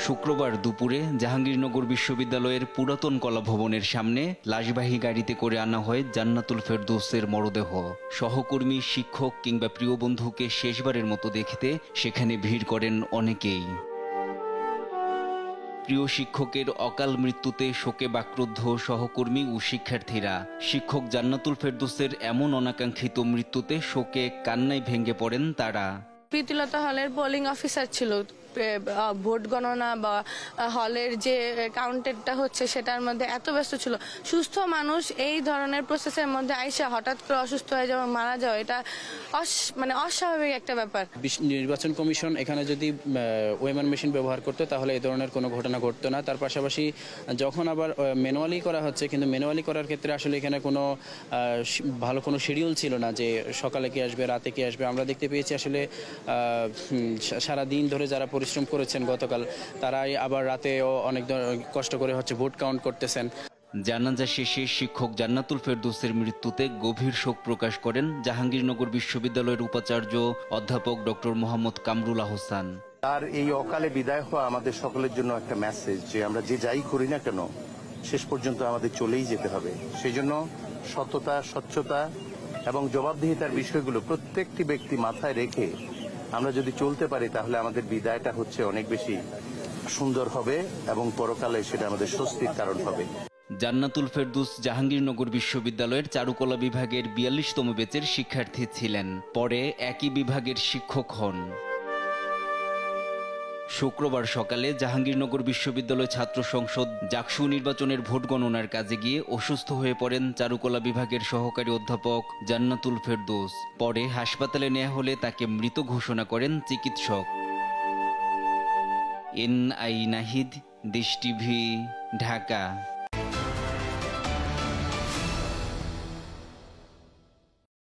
শুক্রবার দুপুরে জাহাঙ্গীরনগর বিশ্ববিদ্যালয়ের পুরাতন কলা ভবনের সামনে লাশবাহী গাড়িতে করে আনা হয় জান্নাতুল ফেরদৌসের মরদেহ। সহকর্মী, শিক্ষক কিংবা প্রিয় বন্ধুকে শেষবারের মতো দেখতে সেখানে ভিড় করেন অনেকেই। প্রিয় শিক্ষকের অকাল মৃত্যুতে শোকে বাক্রুদ্ধ সহকর্মী ও শিক্ষার্থীরা। শিক্ষক জান্নাতুল ফেরদৌসের এমন অনাকাঙ্ক্ষিত মৃত্যুতে শোকে কান্নায় ভেঙে পড়েন তারা। প্রীতিলতা হলের পোলিং অফিসার ছিল। ভোট গণনা বা হলের যে কাউন্টেরটা হচ্ছে সেটার মধ্যে এত ব্যস্ত ছিল। সুস্থ মানুষ এই ধরনের প্রসেসের মধ্যে আইসা হঠাৎ করে অসুস্থ হয়ে যাওয়া, মারা যাওয়া, এটা অস্বাভাবিক একটা ব্যাপার। নির্বাচন কমিশন এখানে যদি ওএমআর মেশিন ব্যবহার করতো তাহলে এই ধরনের কোনো ঘটনা ঘটতো না। তার পাশাপাশি যখন আবার ম্যানুয়ালি করা হচ্ছে, কিন্তু ম্যানুয়ালি করার ক্ষেত্রে আসলে এখানে কোনো ভালো কোনো শিডিউল ছিল না যে সকালে কে আসবে, রাতে কে আসবে। আমরা দেখতে পেয়েছি আসলে সারা দিন ধরে যারা পরিশ্রম করেছেন গতকাল, তারাই আবার রাতেও অনেক কষ্ট করে ভোট কাউন্ট করতেছেন। জানাজা শেষে শিক্ষক জান্নাতুল ফেরদৌসের মৃত্যুতে গভীর শোক প্রকাশ করেন জাহাঙ্গীরনগর বিশ্ববিদ্যালয়ের উপাচার্য অধ্যাপক ডক্টর মোহাম্মদ কামরুল আহসান। তার এই অকালে বিদায় হওয়া আমাদের সকলের জন্য একটা মেসেজ যে আমরা যে যাই করি না কেন শেষ পর্যন্ত আমাদের চলেই যেতে হবে। সেই জন্য সততা, স্বচ্ছতা এবং জবাবদিহিতার বিষয়গুলো প্রত্যেকটি ব্যক্তি মাথায় রেখে আমরা যদি চলতে পারি তাহলে আমাদের বিদায়টা অনেক বেশি সুন্দর হবে এবং পরকালে সেটা আমাদের স্বস্তির কারণ হবে। জান্নাতুল ফেরদৌস জাহাঙ্গীরনগর বিশ্ববিদ্যালয়ের চারুকলা বিভাগের ৪২তম ব্যাচের শিক্ষার্থী ছিলেন। পরে একই বিভাগের শিক্ষক হন। শুক্রবার সকালে জাহাঙ্গীরনগর বিশ্ববিদ্যালয় ছাত্র সংসদ জাকসু নির্বাচনের ভোট গণনার কাজে গিয়ে অসুস্থ হয়ে পড়েন চারুকলা বিভাগের সহকারী অধ্যাপক জান্নাতুল ফেরদৌস। পরে হাসপাতালে নেওয়া হলে তাকে মৃত ঘোষণা করেন চিকিৎসক। NI নাহিদ, দেশ টিভি, ঢাকা।